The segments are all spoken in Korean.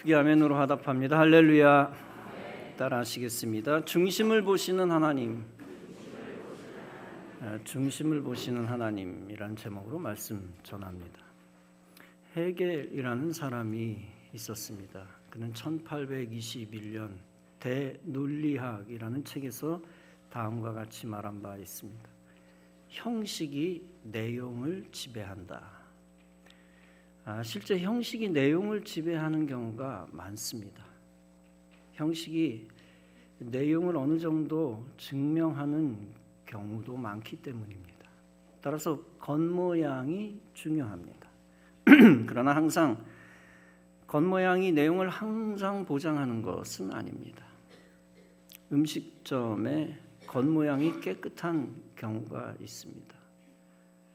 크게 아멘으로 화답합니다. 할렐루야. 따라하시겠습니다. 중심을 보시는 하나님, 중심을 보시는 하나님이란 제목으로 말씀 전합니다. 헤겔이라는 사람이 있었습니다. 그는 1821년 대논리학이라는 책에서 다음과 같이 말한 바 있습니다. 형식이 내용을 지배한다. 실제 형식이 내용을 지배하는 경우가 많습니다. 형식이 내용을 어느 정도 증명하는 경우도 많기 때문입니다. 따라서 겉모양이 중요합니다. 그러나 항상 겉모양이 내용을 항상 보장하는 것은 아닙니다. 음식점에 겉모양이 깨끗한 경우가 있습니다.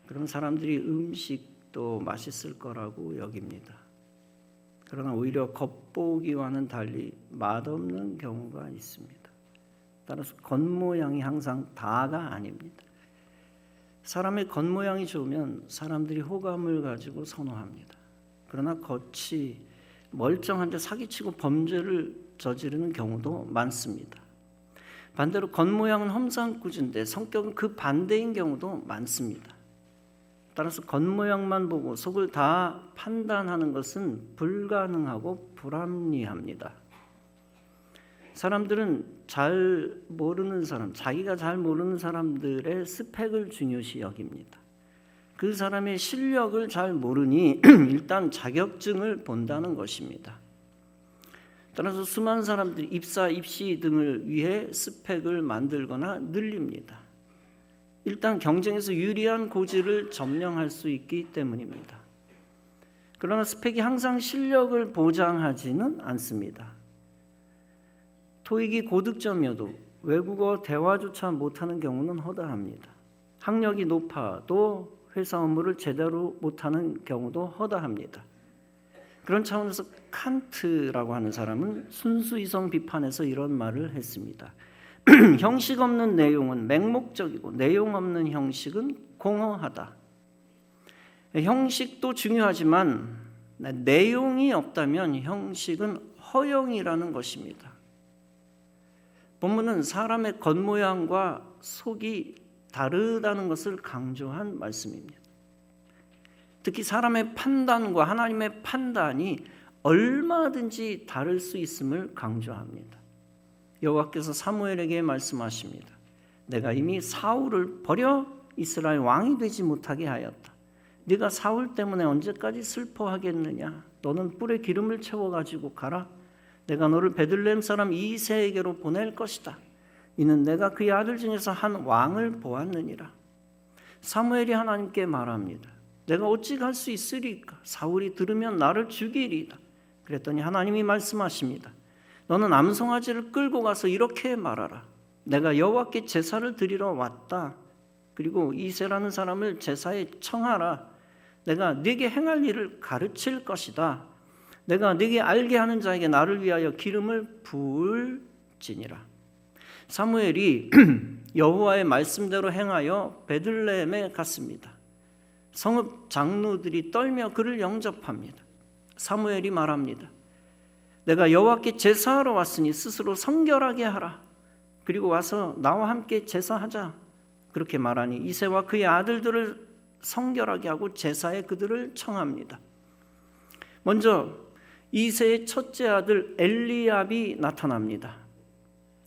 그런 사람들이 음식도 맛있을 거라고 여깁니다. 그러나 오히려 겉보기와는 달리 맛없는 경우가 있습니다. 따라서 겉모양이 항상 다가 아닙니다. 사람의 겉모양이 좋으면 사람들이 호감을 가지고 선호합니다. 그러나 겉이 멀쩡한데 사기치고 범죄를 저지르는 경우도 많습니다. 반대로 겉모양은 험상궂은데 성격은 그 반대인 경우도 많습니다. 따라서 겉모양만 보고 속을 다 판단하는 것은 불가능하고 불합리합니다. 사람들은 잘 모르는 사람, 자기가 잘 모르는 사람들의 스펙을 중요시 여깁니다. 그 사람의 실력을 잘 모르니 일단 자격증을 본다는 것입니다. 따라서 수많은 사람들이 입사, 입시 등을 위해 스펙을 만들거나 늘립니다. 일단 경쟁에서 유리한 고지를 점령할 수 있기 때문입니다. 그러나 스펙이 항상 실력을 보장하지는 않습니다. 토익이 고득점이어도 외국어 대화조차 못하는 경우는 허다합니다. 학력이 높아도 회사 업무를 제대로 못하는 경우도 허다합니다. 그런 차원에서 칸트라고 하는 사람은 순수이성 비판에서 이런 말을 했습니다. 형식 없는 내용은 맹목적이고 내용 없는 형식은 공허하다. 형식도 중요하지만 내용이 없다면 형식은 허영이라는 것입니다. 본문은 사람의 겉모양과 속이 다르다는 것을 강조한 말씀입니다. 특히 사람의 판단과 하나님의 판단이 얼마든지 다를 수 있음을 강조합니다. 여호와께서 사무엘에게 말씀하십니다. 내가 이미 사울을 버려 이스라엘 왕이 되지 못하게 하였다. 네가 사울 때문에 언제까지 슬퍼하겠느냐? 너는 뿔에 기름을 채워가지고 가라. 내가 너를 베들레헴 사람 이새에게로 보낼 것이다. 이는 내가 그의 아들 중에서 한 왕을 보았느니라. 사무엘이 하나님께 말합니다. 내가 어찌 갈 수 있으리까? 사울이 들으면 나를 죽이리이다. 그랬더니 하나님이 말씀하십니다. 너는 암송아지를 끌고 가서 이렇게 말하라. 내가 여호와께 제사를 드리러 왔다. 그리고 이새라는 사람을 제사에 청하라. 내가 네게 행할 일을 가르칠 것이다. 내가 네게 알게 하는 자에게 나를 위하여 기름을 부을지니라. 사무엘이 여호와의 말씀대로 행하여 베들레헴에 갔습니다. 성읍 장로들이 떨며 그를 영접합니다. 사무엘이 말합니다. 내가 여호와께 제사하러 왔으니 스스로 성결하게 하라. 그리고 와서 나와 함께 제사하자. 그렇게 말하니 이새와 그의 아들들을 성결하게 하고 제사에 그들을 청합니다. 먼저 이새의 첫째 아들 엘리압이 나타납니다.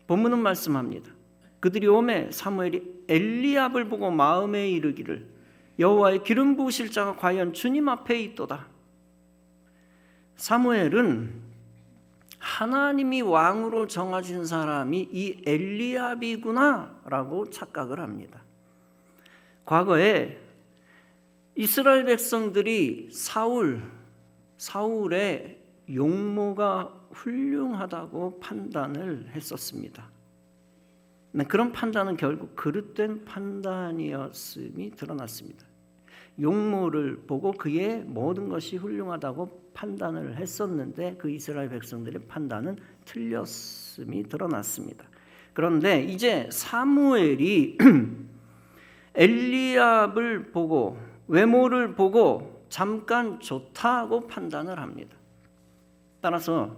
본문은 말씀합니다. 그들이 오매 사무엘이 엘리압을 보고 마음에 이르기를 여호와의 기름 부으실 자가 과연 주님 앞에 있도다. 사무엘은 하나님이 왕으로 정하신 사람이 이 엘리압이구나 라고 착각을 합니다. 과거에 이스라엘 백성들이 사울의 용모가 훌륭하다고 판단을 했었습니다. 그런 판단은 결국 그릇된 판단이었음이 드러났습니다. 용모를 보고 그의 모든 것이 훌륭하다고 판단을 했었는데 그 이스라엘 백성들의 판단은 틀렸음이 드러났습니다. 그런데 이제 사무엘이 엘리압을 보고 외모를 보고 잠깐 좋다고 판단을 합니다. 따라서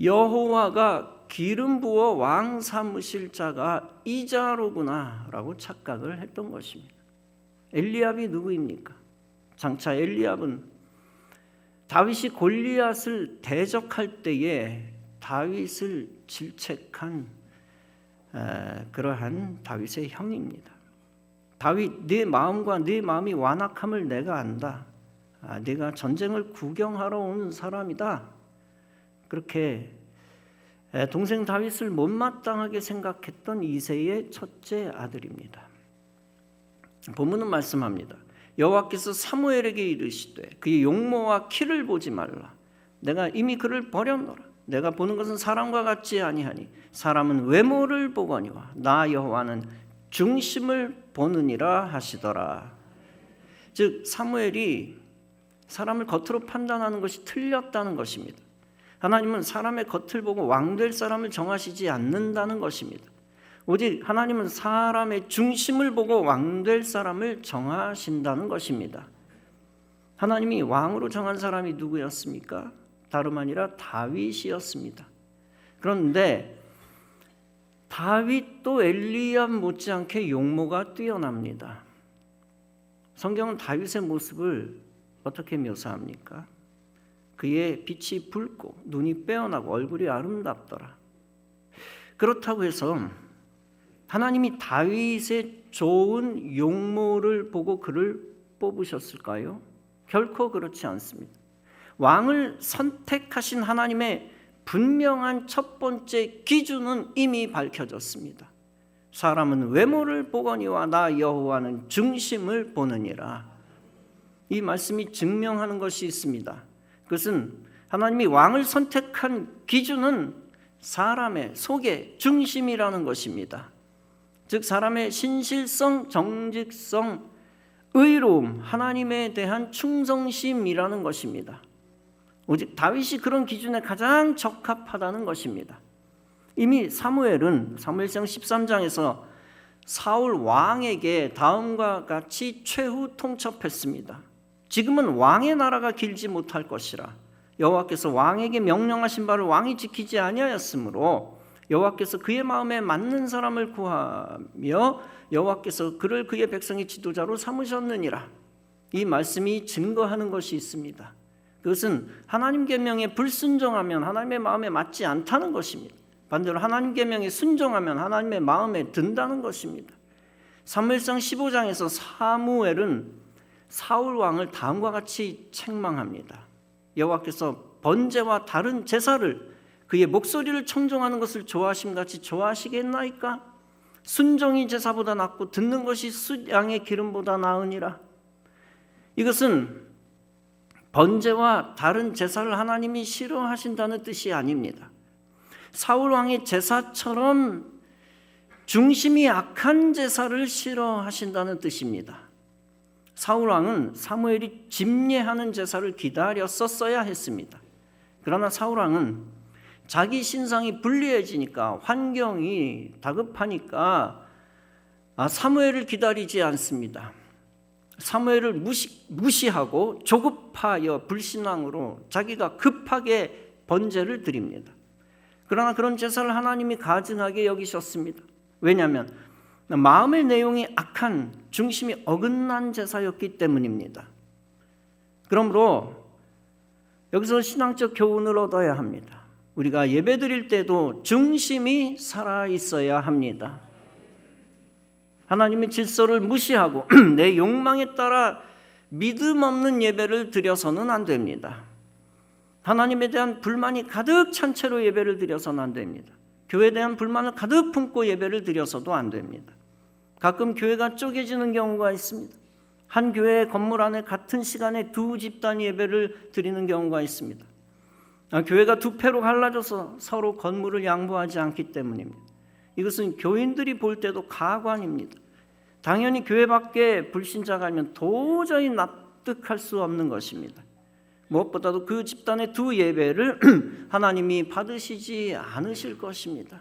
여호와가 기름 부어 왕 삼으실 자가 이자로구나라고 착각을 했던 것입니다. 엘리압이 누구입니까? 장차 엘리압은 다윗이 골리앗을 대적할 때에 다윗을 질책한 그러한 다윗의 형입니다. 다윗, 네 마음과 네 마음이 완악함을 내가 안다. 네가 전쟁을 구경하러 온 사람이다. 그렇게 동생 다윗을 못마땅하게 생각했던 이새의 첫째 아들입니다. 본문은 말씀합니다. 여호와께서 사무엘에게 이르시되 그의 용모와 키를 보지 말라. 내가 이미 그를 버렸노라. 내가 보는 것은 사람과 같지 아니하니 사람은 외모를 보거니와 나 여호와는 중심을 보느니라 하시더라. 즉 사무엘이 사람을 겉으로 판단하는 것이 틀렸다는 것입니다. 하나님은 사람의 겉을 보고 왕될 사람을 정하시지 않는다는 것입니다. 오직 하나님은 사람의 중심을 보고 왕될 사람을 정하신다는 것입니다. 하나님이 왕으로 정한 사람이 누구였습니까? 다름 아니라 다윗이었습니다. 그런데 다윗도 엘리압 못지않게 용모가 뛰어납니다. 성경은 다윗의 모습을 어떻게 묘사합니까? 그의 빛이 붉고 눈이 빼어나고 얼굴이 아름답더라. 그렇다고 해서 하나님이 다윗의 좋은 용모를 보고 그를 뽑으셨을까요? 결코 그렇지 않습니다. 왕을 선택하신 하나님의 분명한 첫 번째 기준은 이미 밝혀졌습니다. 사람은 외모를 보거니와 나 여호와는 중심을 보느니라. 이 말씀이 증명하는 것이 있습니다. 그것은 하나님이 왕을 선택한 기준은 사람의 속의 중심이라는 것입니다. 즉 사람의 신실성, 정직성, 의로움, 하나님에 대한 충성심이라는 것입니다. 오직 다윗이 그런 기준에 가장 적합하다는 것입니다. 이미 사무엘은 사무엘상 13장에서 사울 왕에게 다음과 같이 최후 통첩했습니다. 지금은 왕의 나라가 길지 못할 것이라. 여호와께서 왕에게 명령하신 바를 왕이 지키지 아니하였으므로 여호와께서 그의 마음에 맞는 사람을 구하며 여호와께서 그를 그의 백성의 지도자로 삼으셨느니라. 이 말씀이 증거하는 것이 있습니다. 그것은 하나님 계명에 불순종하면 하나님의 마음에 맞지 않다는 것입니다. 반대로 하나님 계명에 순종하면 하나님의 마음에 든다는 것입니다. 사무엘상 15장에서 사무엘은 사울 왕을 다음과 같이 책망합니다. 여호와께서 번제와 다른 제사를 그의 목소리를 청종하는 것을 좋아하심같이 좋아하시겠나이까? 순종이 제사보다 낫고 듣는 것이 숫양의 기름보다 나으니라. 이것은 번제와 다른 제사를 하나님이 싫어하신다는 뜻이 아닙니다. 사울 왕의 제사처럼 중심이 악한 제사를 싫어하신다는 뜻입니다. 사울 왕은 사무엘이 집례하는 제사를 기다렸었어야 했습니다. 그러나 사울 왕은 자기 신상이 불리해지니까 환경이 다급하니까 사무엘을 기다리지 않습니다. 사무엘을 무시하고 조급하여 불신앙으로 자기가 급하게 번제를 드립니다. 그러나 그런 제사를 하나님이 가증하게 여기셨습니다. 왜냐하면 마음의 내용이 악한 중심이 어긋난 제사였기 때문입니다. 그러므로 여기서 신앙적 교훈을 얻어야 합니다. 우리가 예배 드릴 때도 중심이 살아 있어야 합니다. 하나님의 질서를 무시하고 내 욕망에 따라 믿음 없는 예배를 드려서는 안 됩니다. 하나님에 대한 불만이 가득 찬 채로 예배를 드려서는 안 됩니다. 교회에 대한 불만을 가득 품고 예배를 드려서도 안 됩니다. 가끔 교회가 쪼개지는 경우가 있습니다. 한 교회의 건물 안에 같은 시간에 두 집단 예배를 드리는 경우가 있습니다. 교회가 두 패로 갈라져서 서로 건물을 양보하지 않기 때문입니다. 이것은 교인들이 볼 때도 가관입니다. 당연히 교회 밖에 불신자가 아니면 도저히 납득할 수 없는 것입니다. 무엇보다도 그 집단의 두 예배를 하나님이 받으시지 않으실 것입니다.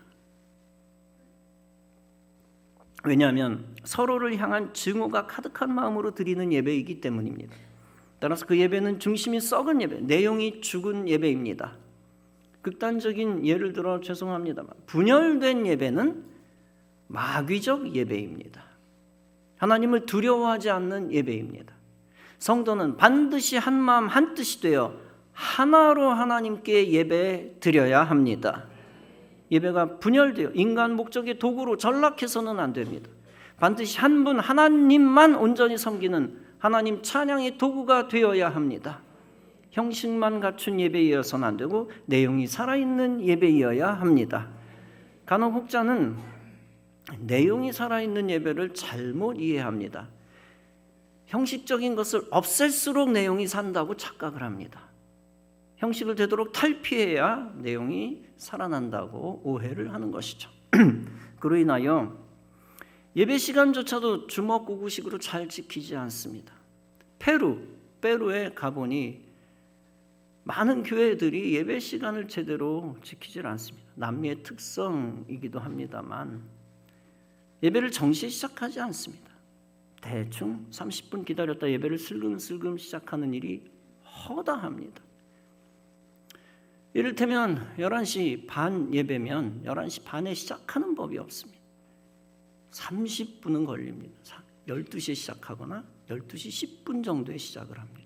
왜냐하면 서로를 향한 증오가 가득한 마음으로 드리는 예배이기 때문입니다. 따라서 그 예배는 중심이 썩은 예배, 내용이 죽은 예배입니다. 극단적인 예를 들어 죄송합니다만 분열된 예배는 마귀적 예배입니다. 하나님을 두려워하지 않는 예배입니다. 성도는 반드시 한마음 한뜻이 되어 하나로 하나님께 예배 드려야 합니다. 예배가 분열되어 인간 목적의 도구로 전락해서는 안 됩니다. 반드시 한 분 하나님만 온전히 섬기는 하나님 찬양의 도구가 되어야 합니다. 형식만 갖춘 예배이어서는 안 되고 내용이 살아있는 예배이어야 합니다. 간혹 혹자는 내용이 살아있는 예배를 잘못 이해합니다. 형식적인 것을 없앨수록 내용이 산다고 착각을 합니다. 형식을 되도록 탈피해야 내용이 살아난다고 오해를 하는 것이죠. 그로 인하여 예배 시간조차도 주먹구구식으로 잘 지키지 않습니다. 페루에 가보니 많은 교회들이 예배 시간을 제대로 지키질 않습니다. 남미의 특성이기도 합니다만 예배를 정시에 시작하지 않습니다. 대충 30분 기다렸다 예배를 슬금슬금 시작하는 일이 허다합니다. 이를테면 11시 반 예배면 11시 반에 시작하는 법이 없습니다. 30분은 걸립니다. 12시에 시작하거나 12시 10분 정도에 시작을 합니다.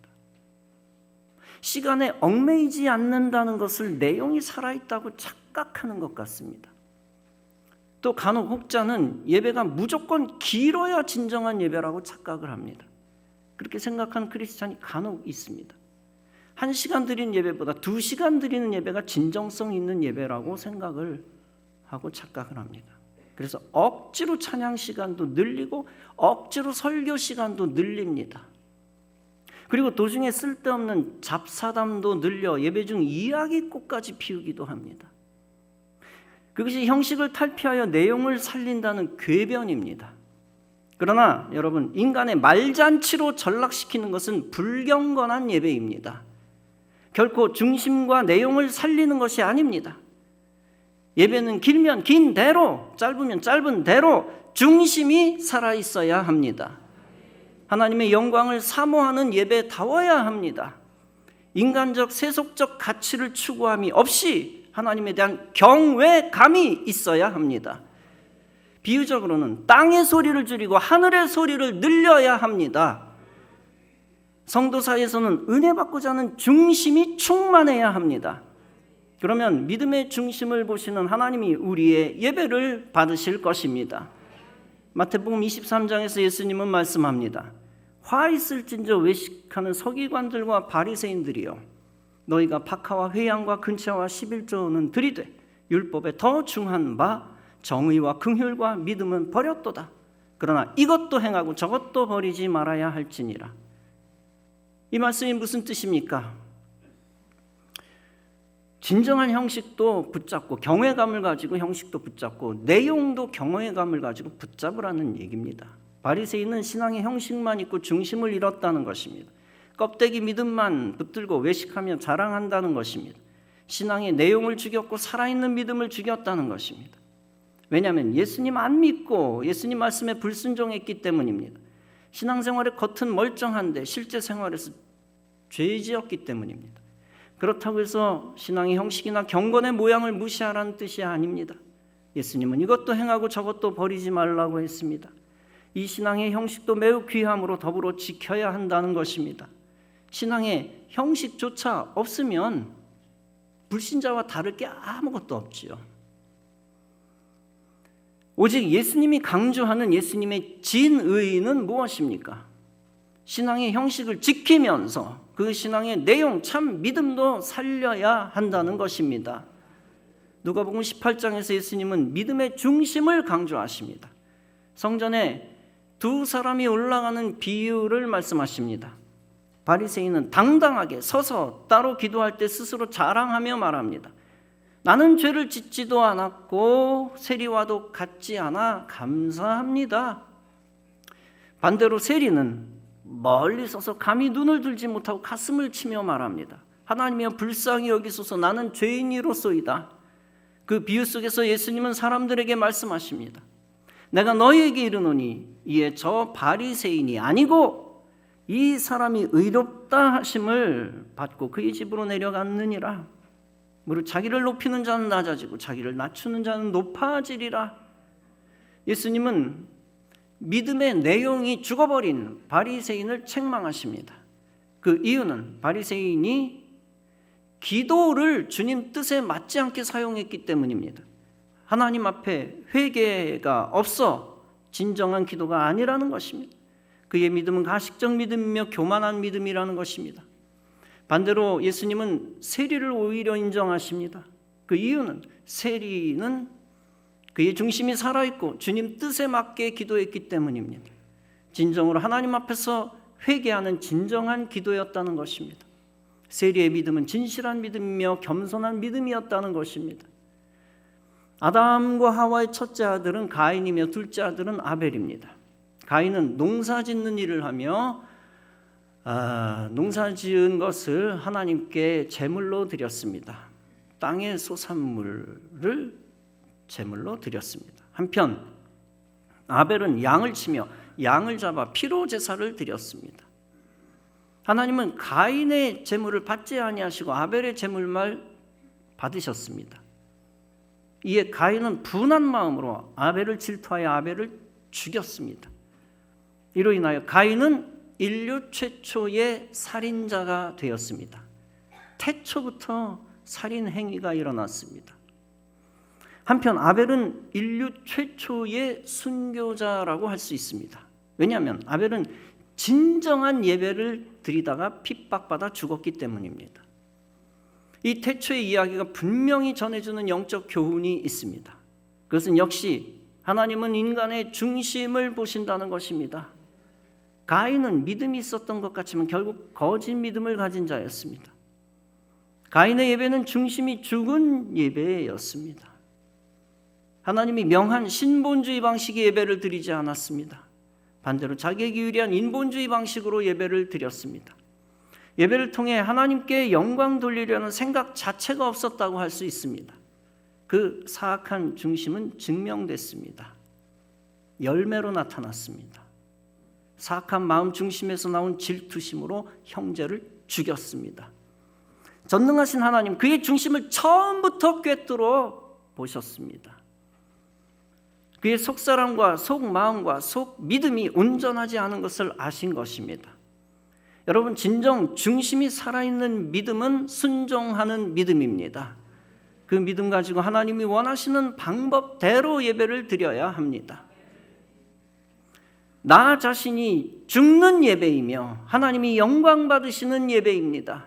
시간에 얽매이지 않는다는 것을 내용이 살아있다고 착각하는 것 같습니다. 또 간혹 혹자는 예배가 무조건 길어야 진정한 예배라고 착각을 합니다. 그렇게 생각하는 크리스찬이 간혹 있습니다. 1시간 드리는 예배보다 2시간 드리는 예배가 진정성 있는 예배라고 생각을 하고 착각을 합니다. 그래서 억지로 찬양 시간도 늘리고 억지로 설교 시간도 늘립니다. 그리고 도중에 쓸데없는 잡사담도 늘려 예배 중 이야기꽃까지 피우기도 합니다. 그것이 형식을 탈피하여 내용을 살린다는 궤변입니다. 그러나 여러분, 인간의 말잔치로 전락시키는 것은 불경건한 예배입니다. 결코 중심과 내용을 살리는 것이 아닙니다. 예배는 길면 긴 대로, 짧으면 짧은 대로 중심이 살아있어야 합니다. 하나님의 영광을 사모하는 예배다워야 합니다. 인간적 세속적 가치를 추구함이 없이 하나님에 대한 경외감이 있어야 합니다. 비유적으로는 땅의 소리를 줄이고 하늘의 소리를 늘려야 합니다. 성도 사이에서는 은혜 받고자 하는 중심이 충만해야 합니다. 그러면 믿음의 중심을 보시는 하나님이 우리의 예배를 받으실 것입니다. 마태복음 23장에서 예수님은 말씀합니다. 화 있을진저 외식하는 서기관들과 바리새인들이여, 너희가 박하와 회양과 근처와 11조는 들이되 율법에 더 중한 바 정의와 긍휼과 믿음은 버렸도다. 그러나 이것도 행하고 저것도 버리지 말아야 할지니라. 이 말씀이 무슨 뜻입니까? 진정한 형식도 붙잡고 경외감을 가지고 형식도 붙잡고 내용도 경외감을 가지고 붙잡으라는 얘기입니다. 바리새인은 신앙의 형식만 있고 중심을 잃었다는 것입니다. 껍데기 믿음만 붙들고 외식하며 자랑한다는 것입니다. 신앙의 내용을 죽였고 살아있는 믿음을 죽였다는 것입니다. 왜냐하면 예수님 안 믿고 예수님 말씀에 불순종했기 때문입니다. 신앙생활의 겉은 멀쩡한데 실제 생활에서 죄지었기 때문입니다. 그렇다고 해서 신앙의 형식이나 경건의 모양을 무시하라는 뜻이 아닙니다. 예수님은 이것도 행하고 저것도 버리지 말라고 했습니다. 이 신앙의 형식도 매우 귀함으로 더불어 지켜야 한다는 것입니다. 신앙의 형식조차 없으면 불신자와 다를 게 아무것도 없지요. 오직 예수님이 강조하는 예수님의 진의는 무엇입니까? 신앙의 형식을 지키면서 그 신앙의 내용, 참 믿음도 살려야 한다는 것입니다. 누가복음 18장에서 예수님은 믿음의 중심을 강조하십니다. 성전에 두 사람이 올라가는 비유를 말씀하십니다. 바리새인은 당당하게 서서 따로 기도할 때 스스로 자랑하며 말합니다. 나는 죄를 짓지도 않았고 세리와도 같지 않아 감사합니다. 반대로 세리는 멀리 서서 감히 눈을 들지 못하고 가슴을 치며 말합니다. 하나님이여 불쌍히 여기소서, 나는 죄인이로소이다. 그 비유 속에서 예수님은 사람들에게 말씀하십니다. 내가 너희에게 이르노니 이에 저 바리새인이 아니고 이 사람이 의롭다 하심을 받고 그의 집으로 내려갔느니라. 무릇 자기를 높이는 자는 낮아지고 자기를 낮추는 자는 높아지리라. 예수님은 믿음의 내용이 죽어버린 바리새인을 책망하십니다. 그 이유는 바리새인이 기도를 주님 뜻에 맞지 않게 사용했기 때문입니다. 하나님 앞에 회개가 없어 진정한 기도가 아니라는 것입니다. 그의 믿음은 가식적 믿음이며 교만한 믿음이라는 것입니다. 반대로 예수님은 세리를 오히려 인정하십니다. 그 이유는 세리는 그의 중심이 살아있고 주님 뜻에 맞게 기도했기 때문입니다. 진정으로 하나님 앞에서 회개하는 진정한 기도였다는 것입니다. 세리의 믿음은 진실한 믿음이며 겸손한 믿음이었다는 것입니다. 아담과 하와의 첫째 아들은 가인이며 둘째 아들은 아벨입니다. 가인은 농사 짓는 일을 하며 농사 지은 것을 하나님께 제물로 드렸습니다. 땅의 소산물을 제물로 드렸습니다. 한편 아벨은 양을 치며 양을 잡아 피로 제사를 드렸습니다. 하나님은 가인의 제물을 받지 아니하시고 아벨의 제물만 받으셨습니다. 이에 가인은 분한 마음으로 아벨을 질투하여 아벨을 죽였습니다. 이로 인하여 가인은 인류 최초의 살인자가 되었습니다. 태초부터 살인 행위가 일어났습니다. 한편 아벨은 인류 최초의 순교자라고 할 수 있습니다. 왜냐하면 아벨은 진정한 예배를 드리다가 핍박받아 죽었기 때문입니다. 이 태초의 이야기가 분명히 전해주는 영적 교훈이 있습니다. 그것은 역시 하나님은 인간의 중심을 보신다는 것입니다. 가인은 믿음이 있었던 것 같지만 결국 거짓 믿음을 가진 자였습니다. 가인의 예배는 중심이 죽은 예배였습니다. 하나님이 명한 신본주의 방식의 예배를 드리지 않았습니다. 반대로 자기에게 유리한 인본주의 방식으로 예배를 드렸습니다. 예배를 통해 하나님께 영광 돌리려는 생각 자체가 없었다고 할 수 있습니다. 그 사악한 중심은 증명됐습니다. 열매로 나타났습니다. 사악한 마음 중심에서 나온 질투심으로 형제를 죽였습니다. 전능하신 하나님, 그의 중심을 처음부터 꿰뚫어 보셨습니다. 그의 속사람과 속마음과 속믿음이 온전하지 않은 것을 아신 것입니다. 여러분, 진정 중심이 살아있는 믿음은 순종하는 믿음입니다. 그 믿음 가지고 하나님이 원하시는 방법대로 예배를 드려야 합니다. 나 자신이 죽는 예배이며 하나님이 영광 받으시는 예배입니다.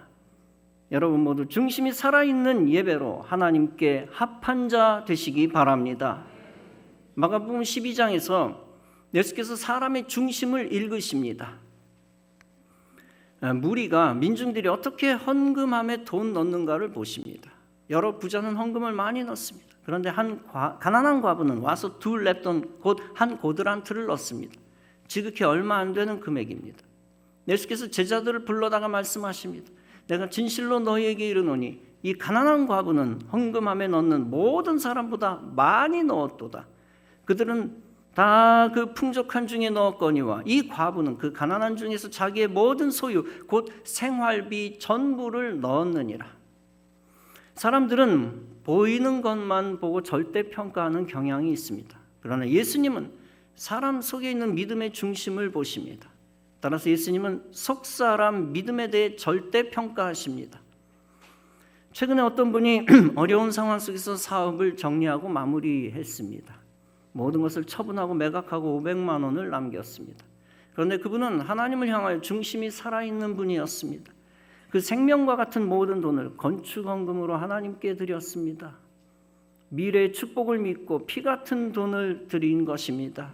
여러분 모두 중심이 살아있는 예배로 하나님께 합한 자 되시기 바랍니다. 마가복음 12장에서 예수께서 사람의 중심을 읽으십니다. 무리가 민중들이 어떻게 헌금함에 돈 넣는가를 보십니다. 여러 부자는 헌금을 많이 넣습니다. 그런데 가난한 과부는 와서 2렙돈 곧 한 고드란트를 넣습니다. 지극히 얼마 안 되는 금액입니다. 예수께서 제자들을 불러다가 말씀하십니다. 내가 진실로 너희에게 이르노니 이 가난한 과부는 헌금함에 넣는 모든 사람보다 많이 넣었도다. 그들은 다 그 풍족한 중에 넣었거니와 이 과부는 그 가난한 중에서 자기의 모든 소유 곧 생활비 전부를 넣었느니라. 사람들은 보이는 것만 보고 절대평가하는 경향이 있습니다. 그러나 예수님은 사람 속에 있는 믿음의 중심을 보십니다. 따라서 예수님은 속사람 믿음에 대해 절대평가하십니다. 최근에 어떤 분이 어려운 상황 속에서 사업을 정리하고 마무리했습니다. 모든 것을 처분하고 매각하고 500만 원을 남겼습니다. 그런데 그분은 하나님을 향하여 중심이 살아있는 분이었습니다. 그 생명과 같은 모든 돈을 건축헌금으로 하나님께 드렸습니다. 미래의 축복을 믿고 피 같은 돈을 드린 것입니다.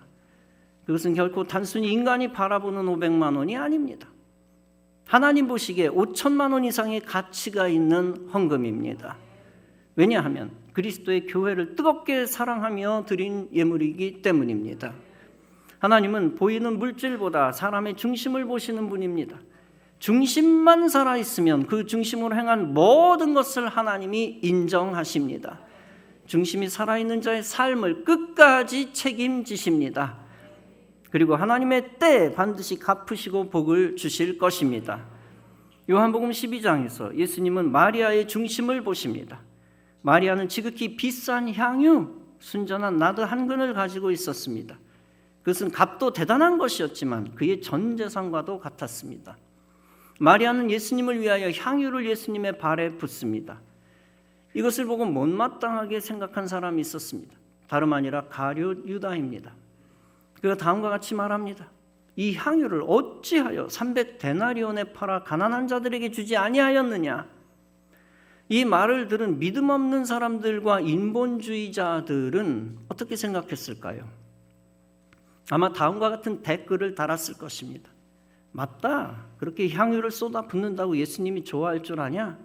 그것은 결코 단순히 인간이 바라보는 500만 원이 아닙니다. 하나님 보시기에 5천만 원 이상의 가치가 있는 헌금입니다. 왜냐하면 그리스도의 교회를 뜨겁게 사랑하며 드린 예물이기 때문입니다. 하나님은 보이는 물질보다 사람의 중심을 보시는 분입니다. 중심만 살아있으면 그 중심으로 행한 모든 것을 하나님이 인정하십니다. 중심이 살아있는 자의 삶을 끝까지 책임지십니다. 그리고 하나님의 때에 반드시 갚으시고 복을 주실 것입니다. 요한복음 12장에서 예수님은 마리아의 중심을 보십니다. 마리아는 지극히 비싼 향유, 순전한 나드 한 근을 가지고 있었습니다. 그것은 값도 대단한 것이었지만 그의 전 재산과도 같았습니다. 마리아는 예수님을 위하여 향유를 예수님의 발에 붓습니다. 이것을 보고 못마땅하게 생각한 사람이 있었습니다. 다름 아니라 가룟 유다입니다. 그가 다음과 같이 말합니다. 이 향유를 어찌하여 300데나리온에 팔아 가난한 자들에게 주지 아니하였느냐? 이 말을 들은 믿음 없는 사람들과 인본주의자들은 어떻게 생각했을까요? 아마 다음과 같은 댓글을 달았을 것입니다. 맞다. 그렇게 향유를 쏟아 붓는다고 예수님이 좋아할 줄 아냐?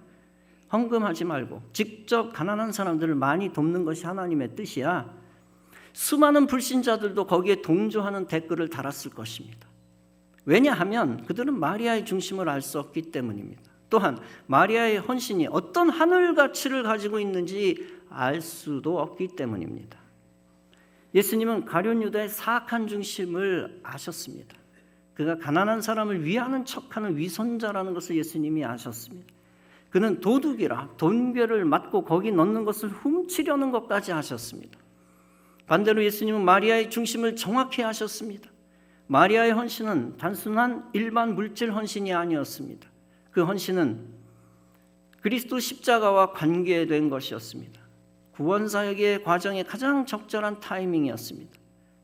헌금하지 말고 직접 가난한 사람들을 많이 돕는 것이 하나님의 뜻이야. 수많은 불신자들도 거기에 동조하는 댓글을 달았을 것입니다. 왜냐하면 그들은 마리아의 중심을 알 수 없기 때문입니다. 또한 마리아의 헌신이 어떤 하늘 가치를 가지고 있는지 알 수도 없기 때문입니다. 예수님은 가룟 유다의 사악한 중심을 아셨습니다. 그가 가난한 사람을 위하는 척하는 위선자라는 것을 예수님이 아셨습니다. 그는 도둑이라 돈괴를 맞고 거기 넣는 것을 훔치려는 것까지 하셨습니다. 반대로 예수님은 마리아의 중심을 정확히 아셨습니다. 마리아의 헌신은 단순한 일반 물질 헌신이 아니었습니다. 그 헌신은 그리스도 십자가와 관계된 것이었습니다. 구원사역의 과정의 가장 적절한 타이밍이었습니다.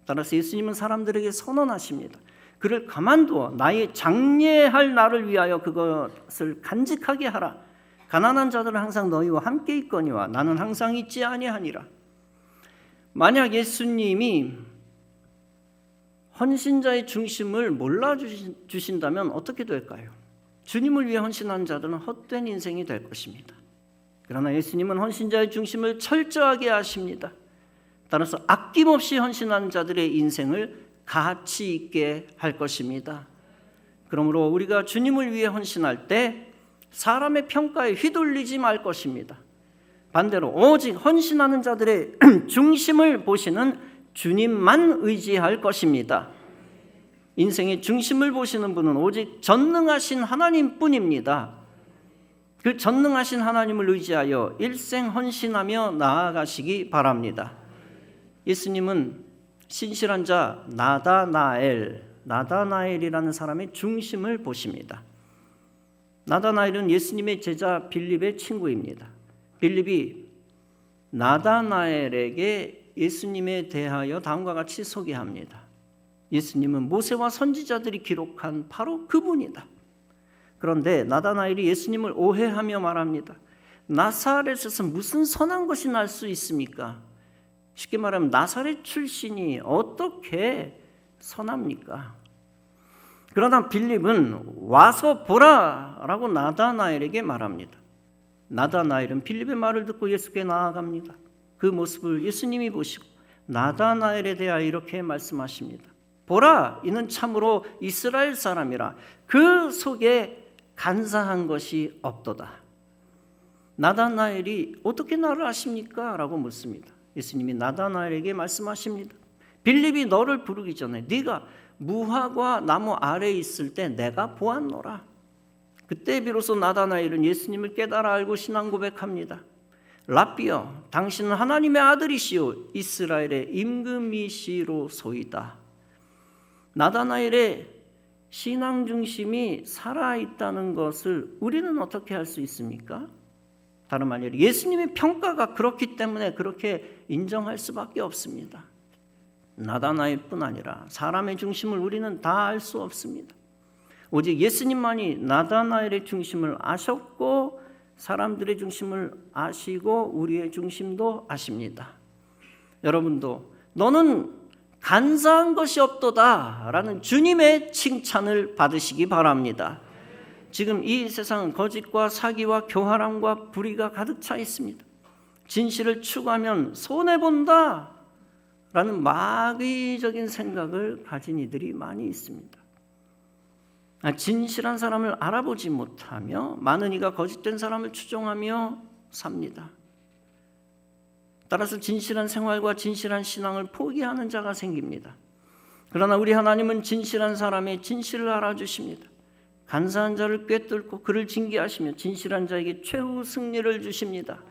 따라서 예수님은 사람들에게 선언하십니다. 그를 가만두어 나의 장례할 날을 위하여 그것을 간직하게 하라. 가난한 자들은 항상 너희와 함께 있거니와 나는 항상 있지 아니하니라. 만약 예수님이 헌신자의 중심을 몰라주신다면 어떻게 될까요? 주님을 위해 헌신한 자들은 헛된 인생이 될 것입니다. 그러나 예수님은 헌신자의 중심을 철저하게 아십니다. 따라서 아낌없이 헌신한 자들의 인생을 가치 있게 할 것입니다. 그러므로 우리가 주님을 위해 헌신할 때 사람의 평가에 휘둘리지 말 것입니다. 반대로 오직 헌신하는 자들의 중심을 보시는 주님만 의지할 것입니다. 인생의 중심을 보시는 분은 오직 전능하신 하나님뿐입니다. 그 전능하신 하나님을 의지하여 일생 헌신하며 나아가시기 바랍니다. 예수님은 신실한 자 나다나엘이라는 사람의 중심을 보십니다. 나다나엘은 예수님의 제자 빌립의 친구입니다. 빌립이 나다나엘에게 예수님에 대하여 다음과 같이 소개합니다. 예수님은 모세와 선지자들이 기록한 바로 그분이다. 그런데 나다나엘이 예수님을 오해하며 말합니다. 나사렛에서 무슨 선한 것이 날 수 있습니까? 쉽게 말하면 나사렛 출신이 어떻게 선합니까? 그러나 빌립은 와서 보라라고 나다나엘에게 말합니다. 나다나엘은 빌립의 말을 듣고 예수께 나아갑니다. 그 모습을 예수님이 보시고 나다나엘에 대하여 이렇게 말씀하십니다. 보라, 이는 참으로 이스라엘 사람이라 그 속에 간사한 것이 없도다. 나다나엘이 어떻게 나를 아십니까? 라고 묻습니다. 예수님이 나다나엘에게 말씀하십니다. 빌립이 너를 부르기 전에 네가 무화과 나무 아래에 있을 때 내가 보았노라. 그때 비로소 나다나엘은 예수님을 깨달아 알고 신앙 고백합니다. 랍비여, 당신은 하나님의 아들이시오 이스라엘의 임금이시로소이다. 나다나엘의 신앙 중심이 살아있다는 것을 우리는 어떻게 할 수 있습니까? 다름 아니라 예수님의 평가가 그렇기 때문에 그렇게 인정할 수밖에 없습니다. 나다나엘뿐 아니라 사람의 중심을 우리는 다 알 수 없습니다. 오직 예수님만이 나다나엘의 중심을 아셨고 사람들의 중심을 아시고 우리의 중심도 아십니다. 여러분도 너는 간사한 것이 없도다 라는 주님의 칭찬을 받으시기 바랍니다. 지금 이 세상은 거짓과 사기와 교활함과 불의가 가득 차 있습니다. 진실을 추구하면 손해본다 라는 마귀적인 생각을 가진 이들이 많이 있습니다. 진실한 사람을 알아보지 못하며 많은 이가 거짓된 사람을 추종하며 삽니다. 따라서 진실한 생활과 진실한 신앙을 포기하는 자가 생깁니다. 그러나 우리 하나님은 진실한 사람의 진실을 알아주십니다. 간사한 자를 꿰뚫고 그를 징계하시며 진실한 자에게 최후 승리를 주십니다.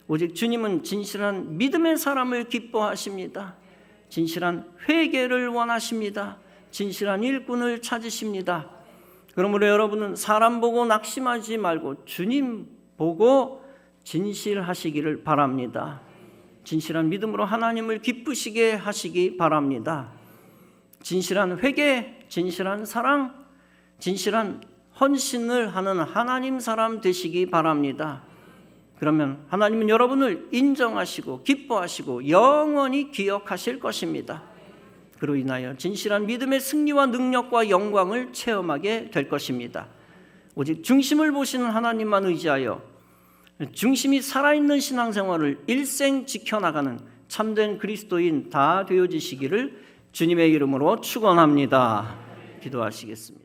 오직 주님은 진실한 믿음의 사람을 기뻐하십니다. 진실한 회개를 원하십니다. 진실한 일꾼을 찾으십니다. 그러므로 여러분은 사람 보고 낙심하지 말고 주님 보고 진실하시기를 바랍니다. 진실한 믿음으로 하나님을 기쁘시게 하시기 바랍니다. 진실한 회개, 진실한 사랑, 진실한 헌신을 하는 하나님 사람 되시기 바랍니다. 그러면 하나님은 여러분을 인정하시고 기뻐하시고 영원히 기억하실 것입니다. 그로 인하여 진실한 믿음의 승리와 능력과 영광을 체험하게 될 것입니다. 오직 중심을 보시는 하나님만 의지하여 중심이 살아있는 신앙생활을 일생 지켜나가는 참된 그리스도인 다 되어지시기를 주님의 이름으로 축원합니다. 기도하시겠습니다.